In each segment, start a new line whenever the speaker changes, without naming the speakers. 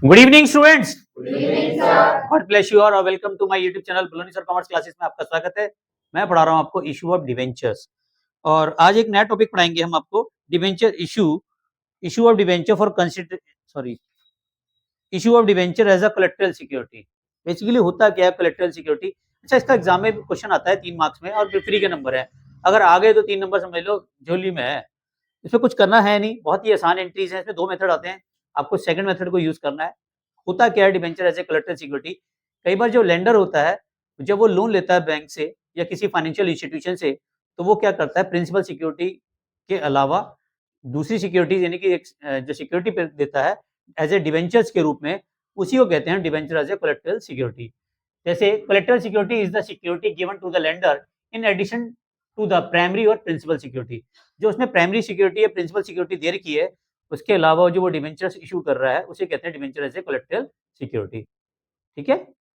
Good evening students.
Good evening sir.
God bless you और welcome to my YouTube channel Baloni sir commerce classes में आपका स्वागत है। मैं पढ़ा रहा हूं आपको इशू ऑफ डिवेंचर्स और आज एक नया टॉपिक पढ़ाएंगे हम आपको debenture issue of debenture for issue of debenture as a collateral security. Basically होता क्या है कोलेक्टरल सिक्योरिटी। अच्छा, इसका एग्जाम में क्वेश्चन आता है 3 मार्क्स में और फ्री के नंबर है। अगर आ गए तो 3 नंबर समझ लो झोली में है। इसमें कुछ करना है नहीं, बहुत ही आसान एंट्रीज है। इसमें 2 मेथड आते हैं, आपको सेकंड मेथड को यूज करना है। होता क्या है debenture as a collateral security, कई बार जो लेंडर होता है जब वो लोन लेता है बैंक से या किसी फाइनेंशियल इंस्टीट्यूशन से, तो वो क्या करता है प्रिंसिपल सिक्योरिटी के अलावा दूसरी सिक्योरिटीज यानी कि जो सिक्योरिटी देता है एज ए डिबेंचर्स के रूप में, उसी को कहते हैं debenture as a collateral security. जैसे collateral security is the security given to the lender in addition to the primary और प्रिंसिपल सिक्योरिटी। जो उसने प्राइमरी सिक्योरिटी या प्रिंसिपल सिक्योरिटी दे रखी है, उसके अलावा जो वो डिबेंचर्स इशू कर रहा है उसे कहते हैं debenture as a collateral security. ठीक है।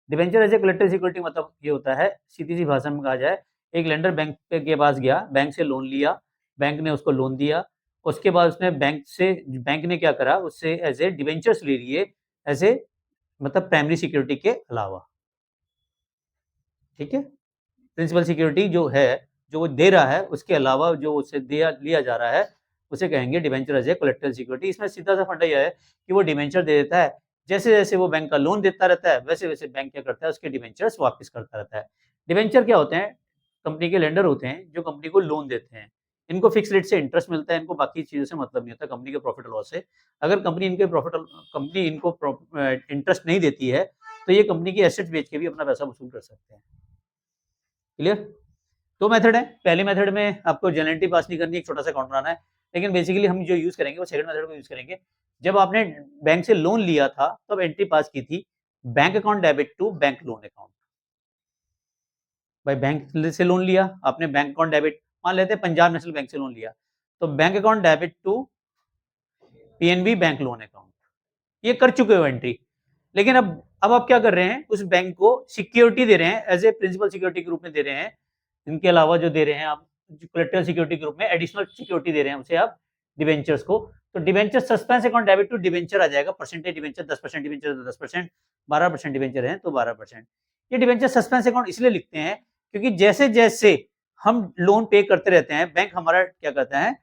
Debenture as a collateral security मतलब ये होता है, सीधी सी भाषा में कहा जाए, एक लेंडर बैंक के पास गया, बैंक से लोन लिया, बैंक ने उसको लोन दिया, उसके बाद उसने बैंक ने क्या करा, उससे एज ए डिबेंचर्स ले लिए एज ए मतलब प्राइमरी सिक्योरिटी के अलावा। ठीक है। प्रिंसिपल सिक्योरिटी जो है, जो वो दे रहा है, उसके अलावा जो उससे दिया लिया जा रहा है, उसे कहेंगे debenture as a collateral security. इसमें सीधा सा फंडा यह है कि वो डिबेंचर दे देता है, जैसे जैसे वो बैंक का लोन देता रहता है वैसे वैसे बैंक क्या करता है उसके डिबेंचर्स वापस करता रहता है। डिबेंचर क्या होते हैं? कंपनी के लेंडर होते हैं जो कंपनी को लोन देते हैं। इनको फिक्स रेट से इंटरेस्ट मिलता है, इनको बाकी चीजों से मतलब नहीं होता कंपनी के प्रॉफिट लॉस से। अगर कंपनी इनको इंटरेस्ट नहीं देती है तो ये कंपनी की एसेट बेच के भी अपना पैसा वसूल कर सकते हैं। क्लियर? 2 मेथड है। पहले मेथड में आपको जेनरलिटी पास नहीं करनी, एक छोटा सा अकाउंट बनाना है, लेकिन बेसिकली हम जो यूज करेंगे वो सेकंड मेथड को यूज करेंगे। जब आपने बैंक से लोन लिया था तब एंट्री पास की थी, bank account debit to bank loan account. भाई बैंक से लोन लिया आपने, बैंक अकाउंट डेबिट, मान लेते हैं पंजाब नेशनल बैंक से लोन लिया, तो bank account debit to PNB bank loan account, ये कर चुके हो एंट्री। लेकिन अब आप क्या कर रहे हैं, उस बैंक को सिक्योरिटी दे रहे हैं, एज ए प्रिंसिपल सिक्योरिटी के रूप में दे रहे हैं। इनके अलावा जो दे रहे हैं आप कोलेक्टरल सिक्योरिटी के रूप में एडिशनल सिक्योरिटी दे रहे हैं उसे आप डिबेंचर्स को। तो debenture suspense account debit to debenture आ जाएगा। परसेंटेज डिबेंचर 10% डिबेंचर तो 10%, 12% डिबेंचर है तो 12%। ये डिबेंचर सस्पेंस अकाउंट इसलिए लिखते हैं क्योंकि जैसे जैसे हम लोन पे करते रहते हैं, बैंक हमारा क्या करता है,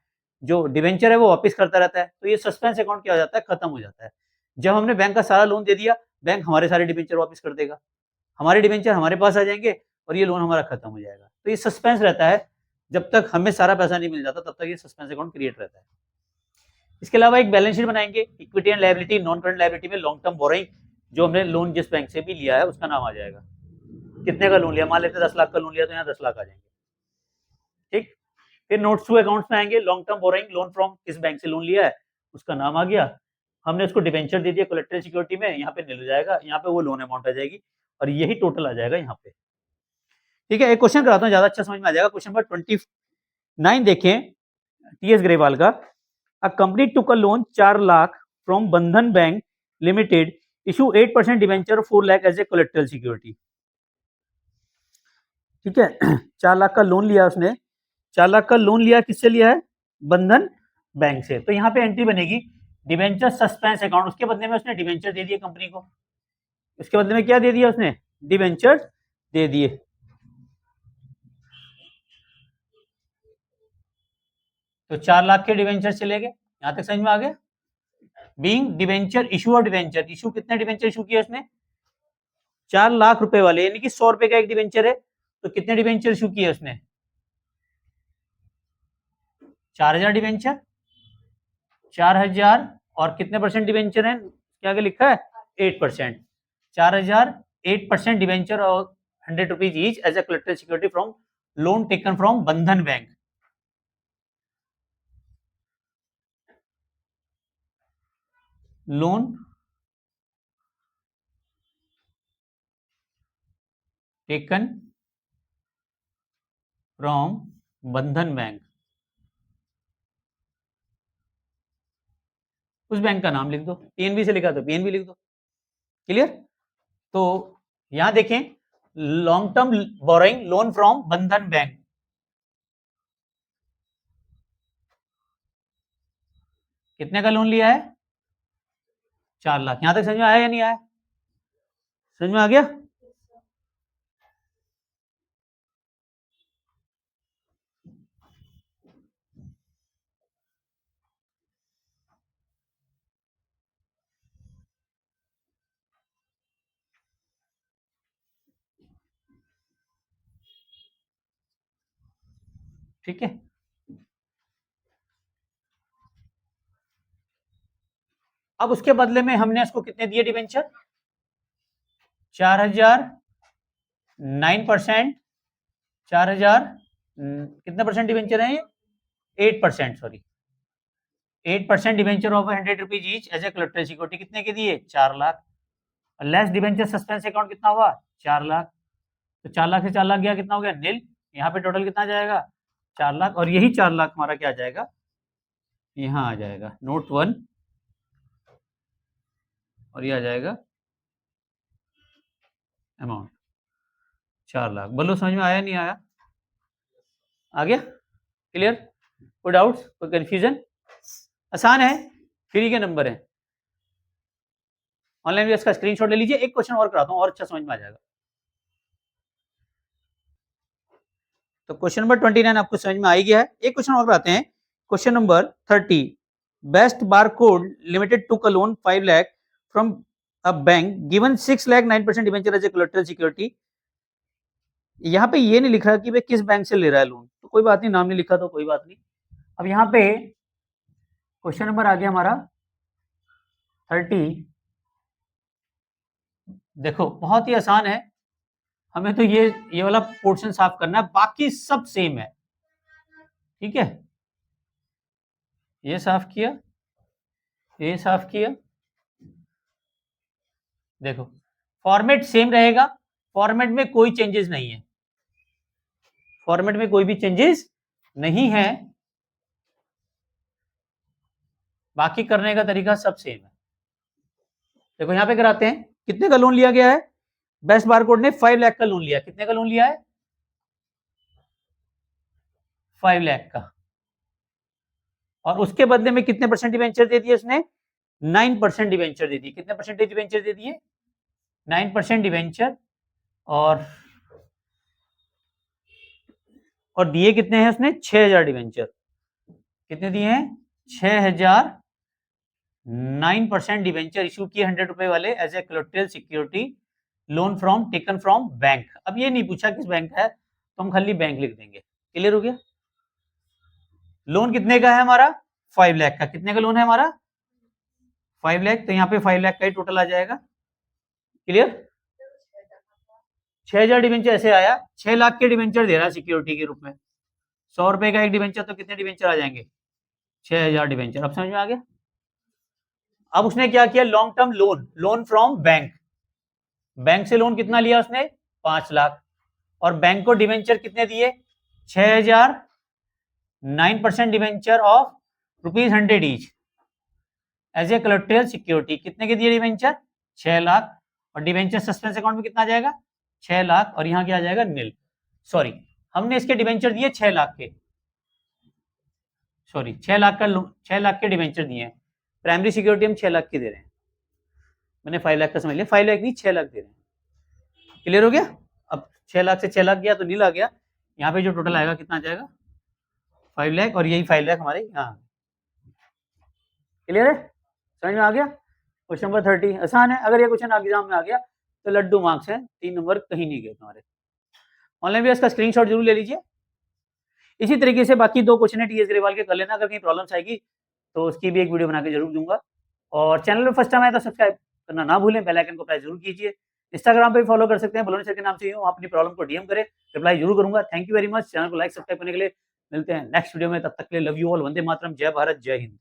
जो डिबेंचर है वो वापस करता रहता है, तो ये सस्पेंस अकाउंट क्या हो जाता है, खत्म हो जाता है। जब हमने बैंक का सारा लोन दे दिया, बैंक हमारे सारे डिबेंचर वापस कर देगा, हमारे डिबेंचर हमारे पास आ जाएंगे और ये लोन हमारा खत्म हो जाएगा। तो ये सस्पेंस रहता है, जब तक हमें सारा पैसा नहीं मिल जाता तब तक ये सस्पेंस अकाउंट क्रिएट रहता है। इसके अलावा एक बैलेंस शीट बनाएंगे, equity and liability, non current liability में लॉन्ग टर्म बोरोइंग, जो हमने लोन जिस बैंक से भी लिया है उसका नाम आ जाएगा। कितने का लोन लिया, मान लेते 10 लाख का लोन लिया तो यहाँ 10 लाख आ जाएंगे। ठीक। फिर नोट्स टू अकाउंट्स में आएंगे, long term borrowing, loan from किस बैंक से लोन लिया है उसका नाम आ गया, हमने उसको डिबेंचर दे दिया कोलेक्टरल सिक्योरिटी में, यहाँ पे नील हो जाएगा, यहाँ पे वो लोन अमाउंट आ जाएगी और यही टोटल आ जाएगा यहाँ पे। ठीक है। एक क्वेश्चन कराता हूँ, ज्यादा अच्छा समझ में आ जाएगा। क्वेश्चन नंबर 29 देखें, टीएस ग्रेवाल का। A company took a loan 4 lakh from Bandhan bank limited, issue 8% debenture 4 lakh as a collateral security. ठीक है। 4 लाख का लोन लिया उसने, 4 लाख का लोन लिया, किससे लिया है, बंधन बैंक से। तो यहाँ पे एंट्री बनेगी डिवेंचर सस्पेंस अकाउंट, उसके बदले में उसने डिवेंचर दे दिए कंपनी को, उसके बदले में क्या दे दिया उसने, डिवेंचर दे दिए। तो 4 लाख के डिवेंचर चले गए, यहां तक समझ में आ गया। बीइंग डिवेंचर इशू और डिवेंचर इशू, कितने डिवेंचर इशू किया उसने, 4 लाख रुपए वाले, यानी कि 100 रुपए का एक डिवेंचर है, तो कितने डिवेंचर इशू किए उसने, 4000 डिवेंचर, 4000 और कितने परसेंट डिवेंचर है, क्या आगे लिखा है, 8%। 4000 8% डिवेंचर और 100 rupees each as a collateral security from loan taken from Bandhan bank. Loan taken from Bandhan bank, उस बैंक का नाम लिख दो, पीएनबी से लिखा तो पीएनबी लिख दो। क्लियर? तो यहां देखें, long term borrowing loan from Bandhan bank, कितने का लोन लिया है, 4 लाख। यहां तक समझ में आया या नहीं आया? समझ में आ गया? ठीक है, अब उसके बदले में हमने इसको कितने दिए डिवेंचर? 4000, 9%, 4000 कितने परसेंट डिवेंचर है ये? 8%, sorry 8% debenture of 100 rupees each as a collateral security. कितने के दिए? 4 lakh. Less debenture suspense account कितना हुआ? 4 लाख। तो 4 लाख से 4 लाख गया, कितना हो गया? नील। यहाँ पे टोटल कितना जाएगा? 4 लाख। और यही 4 लाख हमारा क्या आ जाएगा? यहाँ आ जाएगा नोट 1, और ये आ जाएगा अमाउंट 4 लाख। बोलो समझ में आया नहीं आया? आ गया? क्लियर? कोई डाउट्स, कोई कंफ्यूजन? आसान है, फ्री के नंबर है। ऑनलाइन भी इसका स्क्रीनशॉट ले लीजिए। एक क्वेश्चन और कराता हूँ और अच्छा समझ में आ जाएगा। तो क्वेश्चन नंबर 29 आपको समझ में आ ही गया है। एक क्वेश्चन और कराते हैं, question number 30। Best barcode limited to a loan 5 lakh from a bank given 6 lakh 9% debenture as a collateral security. यहाँ पे ये नहीं लिखा कि वे किस बैंक से ले रहा है लोन, तो कोई बात नहीं, नाम नहीं लिखा तो कोई बात नहीं। अब यहाँ पे क्वेश्चन नंबर आ गया हमारा 30। देखो बहुत ही आसान है, हमें तो ये वाला पोर्शन साफ करना है, बाकी सब सेम है। ठीक है, ये साफ किया, ये साफ किया। देखो फॉर्मेट सेम रहेगा, फॉर्मेट में कोई चेंजेस नहीं है, फॉर्मेट में कोई भी चेंजेस नहीं है, बाकी करने का तरीका सब सेम है। देखो यहां पे कराते हैं, कितने का लोन लिया गया है? बेस्ट बारकोड ने 5 लाख का लोन लिया। कितने का लोन लिया है? 5 लाख का। और उसके बदले में कितने परसेंट डिवेंचर दे दिए उसने? 9% डिवेंचर दे दिए। कितने परसेंटेज डिवेंचर दे दिए? 9% डिवेंचर। और दिए कितने हैं उसने? 6000 डिवेंचर। कितने दिए हैं? 6000। 9% डिवेंचर इशू किए 100 रुपए वाले as a collateral security loan from taken from bank. अब ये नहीं पूछा किस बैंक का है, तो हम खाली बैंक लिख देंगे। क्लियर हो गया? लोन कितने का है हमारा? 5 लाख का। कितने का लोन है हमारा? 5 लाख। तो यहाँ पे 5 लाख का ही टोटल आ जाएगा। क्लियर? 6000 डिवेंचर ऐसे आया, 6 लाख के डिवेंचर दे रहा है सिक्योरिटी के रूप में। 100 रुपए का एक डिवेंचर, तो कितने डिवेंचर आ जाएंगे? 6000 डिवेंचर। अब समझ में आ गया? अब उसने क्या किया? Long term loan, loan from bank. Bank से लोन कितना लिया उसने? 5 लाख। और बैंक को डिवेंचर कितने दिए? 6000। 9% debenture of ₹100 each as a collateral security. कितने के दिए डिवेंचर? 6 लाख। और डिवेंचर सस्पेंस अकाउंट में कितना आ जाएगा? 6 लाख। और यहां क्या आ जाएगा? नील। सॉरी, हमने इसके डिवेंचर दिए 6 लाख के, सॉरी 6 लाख का 6 लाख के डिवेंचर दिए हैं। प्राइमरी सिक्योरिटी हम 6 लाख की दे रहे हैं, मैंने 5 लाख का समझ लिया, 5 लाख नहीं 6 लाख दे रहे हैं। क्लियर हो गया? अब 6 लाख से 6 लाख गया तो नील आ गया। यहाँ पे जो टोटल आएगा कितना आ जाएगा? 5 लाख। और यही 5 लाख हमारे यहाँ। क्लियर है? समझ में आ गया? क्वेश्चन नंबर 30 आसान है। अगर ये क्वेश्चन एग्जाम में आ गया तो लड्डू मार्क्स है, 3 नंबर कहीं नहीं गए तुम्हारे। ऑनलाइन भी इसका स्क्रीनशॉट जरूर ले लीजिए। इसी तरीके से बाकी 2 क्वेश्चन है टीएस ग्रेवाल के कर लेना। अगर कहीं प्रॉब्लम्स आएगी तो उसकी भी एक वीडियो बना के जरूर दूंगा। और चैनल पर फर्स्ट टाइम आए तो सब्सक्राइब करना ना भूलें, बेल आइकन को प्रेस जरूर कीजिए। इंस्टाग्राम पे भी फॉलो कर सकते हैं, बलोनी सर के नाम से हो, अपनी प्रॉब्लम को डीएम करें, रिप्लाई जरूर करूंगा। Thank you very much. Channel को लाइक सब्सक्राइब करने के लिए। मिलते हैं नेक्स्ट वीडियो में, तब तक के लिए love you all. Vande Mataram, जय भारत, जय हिंद।